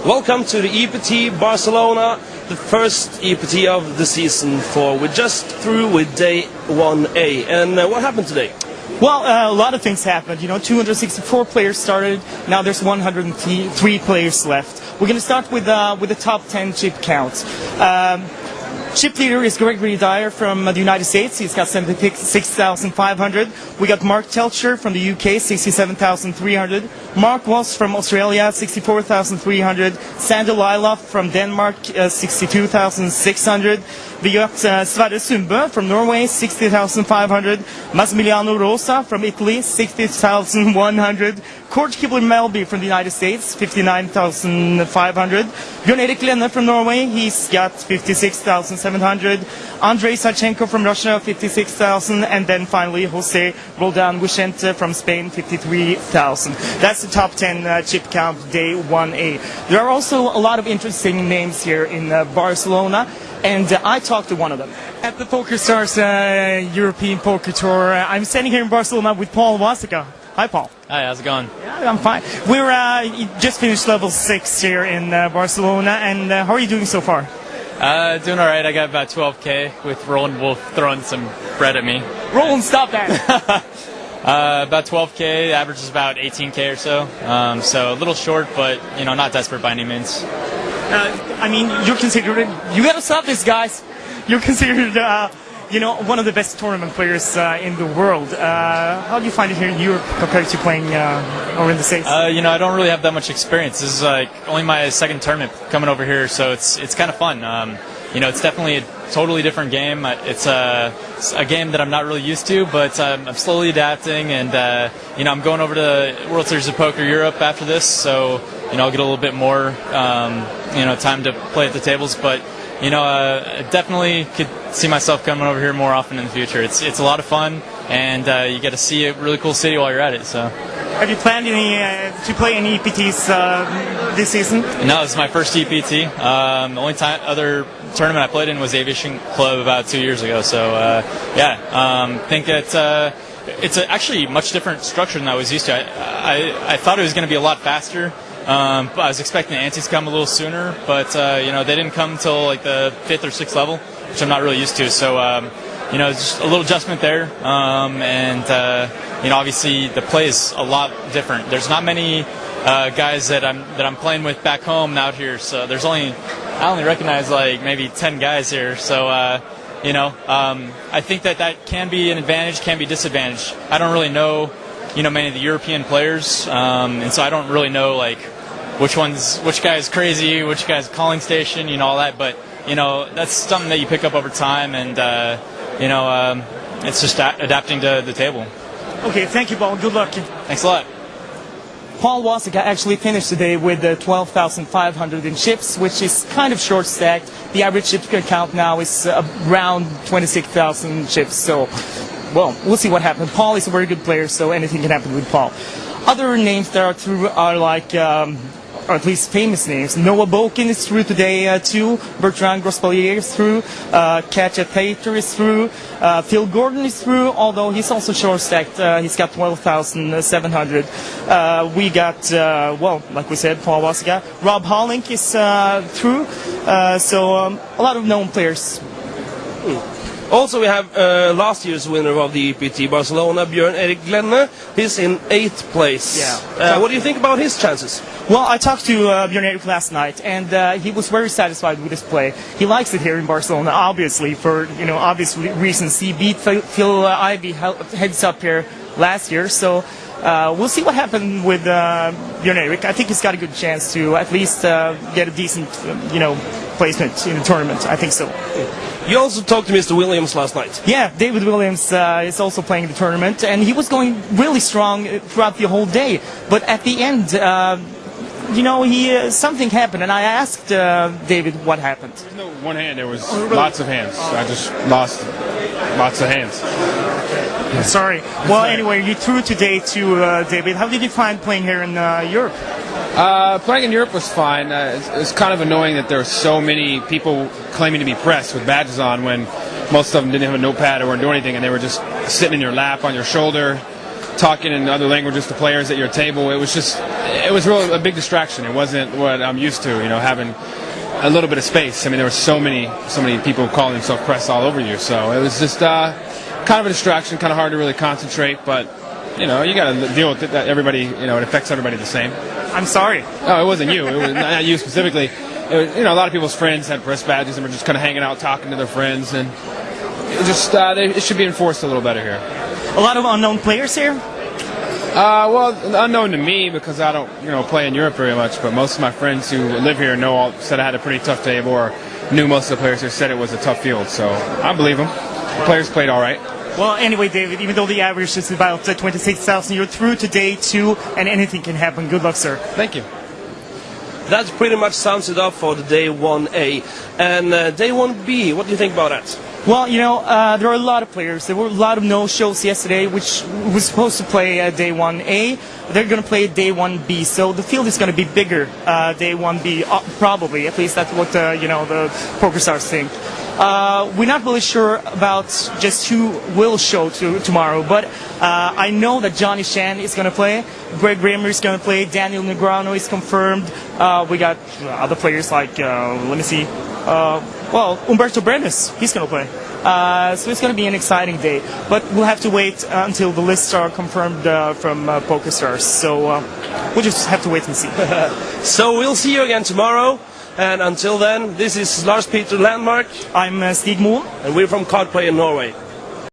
Welcome to the EPT Barcelona, the first EPT of the season 4. We're just through with day 1A. And what happened today? Well, a lot of things happened. 264 players started. Now there's 103 players left. We're going to start with the top 10 chip counts. Chip leader is Gregory Dyer from the United States. He's got 76,500. We got Mark Telcher from the UK, 67,300. Mark Voss from Australia, 64,300. Sander Liloff from Denmark, 62,600. We got Sverre Sundbø from Norway, 60,500. Massimiliano Rosa from Italy, 60,100. Kort Kibler Melby from the United States, 59,500. Bjørn Erik Lenne from Norway, he's got 56,700. Andrei Sachenko from Russia, 56,000. And then finally Jose Roldan Vicente from Spain, 53,000. That's the top 10 chip count, day 1A. There are also a lot of interesting names here in Barcelona. And I talked to one of them. At the PokerStars European Poker Tour, I'm standing here in Barcelona with Paul Wasika. Hi, Paul. Hi, how's it going? Yeah, I'm fine. We're just finished level 6 here in Barcelona, and how are you doing so far? Doing all right. I got about 12K with Roland Wolf throwing some bread at me. Roland, stop that! About 12K, average is about 18K or so. So a little short, but not desperate by any means. You're considered, you gotta stop this, guys. You're considered, one of the best tournament players in the world. How do you find it here in Europe compared to playing over in the States? I don't really have that much experience. This is only my second tournament coming over here, so it's kind of fun. It's definitely a totally different game. It's a game that I'm not really used to, but I'm slowly adapting, and I'm going over to World Series of Poker Europe after this, so I'll get a little bit more time to play at the tables, but I definitely could see myself coming over here more often in the future. It's a lot of fun, and you get to see a really cool city while you're at it. So, have you planned to play any EPTs this season? No, this is my first EPT. The only other tournament I played in was Aviation Club about 2 years ago. So think that it's actually a much different structure than I was used to. I thought it was going to be a lot faster. I was expecting the antes to come a little sooner, but they didn't come until like the 5th or 6th level, which I'm not really used to. So just a little adjustment there, and obviously the play is a lot different. There's not many guys that I'm playing with back home out here, so I only recognize like maybe 10 guys here. So I think that can be an advantage, can be disadvantage. I don't really know many of the European players, and so I don't really know like which guy is crazy, which guy's calling station, all that. But that's something that you pick up over time, and it's just adapting to the table. Okay, thank you, Paul. Good luck. Thanks a lot. Paul Wasika actually finished today with 12,500 in chips, which is kind of short stacked. The average chip count now is around 26,000 chips. So, well, we'll see what happens. Paul is a very good player, so anything can happen with Paul. Other names that are through are like, or at least famous names. Noah Boken is through today too. Bertrand Grospellier is through. Katja Tater is through. Phil Gordon is through, although he's also short stacked. He's got 12,700. We got, like we said, Paul Wasika. Rob Hollink is through. So a lot of known players. Also, we have last year's winner of the EPT Barcelona, Bjørn Erik Lenne. He's in 8th place. Yeah. What do you think about his chances? Well, I talked to Bjørn Erik last night, and he was very satisfied with his play. He likes it here in Barcelona, obviously, for obvious reasons. He beat Phil Ivey heads up here last year, so we'll see what happened with Bjørn Erik. I think he's got a good chance to at least get a decent, placement in the tournament. I think so. You also talked to Mr. Williams last night. Yeah, David Williams is also playing the tournament, and he was going really strong throughout the whole day. But at the end, something happened, and I asked David what happened. There was no one hand, there was lots of hands. I just lost lots of hands. Sorry. Well, anyway, you threw today to David. How did you find playing here in Europe? Playing in Europe was fine. It's kind of annoying that there are so many people claiming to be press with badges on when most of them didn't have a notepad or weren't doing anything, and they were just sitting in your lap, on your shoulder, talking in other languages to players at your table. It was just it was really a big distraction. It wasn't what I'm used to, having a little bit of space. I mean, there were so many people calling themselves press all over you. So it was just kind of a distraction, kind of hard to really concentrate. But you got to deal with it. That everybody, it affects everybody the same. I'm sorry. Oh, it wasn't you. It was not you specifically. It was, a lot of people's friends had press badges and were just kind of hanging out, talking to their friends, and it should be enforced a little better here. A lot of unknown players here. Well, unknown to me because I don't, play in Europe very much. But most of my friends who live here said I had a pretty tough day, or knew most of the players who said it was a tough field. So I believe them. The players played all right. Well, anyway, David, even though the average is about 26,000, you're through to day 2, and anything can happen. Good luck, sir. Thank you. That pretty much sums it up for the day 1A. And day 1B, what do you think about that? Well, there are a lot of players. There were a lot of no-shows yesterday, which was supposed to play day 1A. They're going to play day 1B, so the field is going to be bigger day 1B, probably. At least that's what the poker stars think. We're not really sure about just who will show tomorrow, but I know that Johnny Chan is going to play, Greg Rimmer is going to play, Daniel Negreanu is confirmed. We got other players like, let me see, Umberto Brenes, he's going to play. So it's going to be an exciting day, but we'll have to wait until the lists are confirmed from PokerStars. So we'll just have to wait and see. So we'll see you again tomorrow. And until then, this is Lars Peter Landmark. I'm Stig Moen. And we're from Player Norway.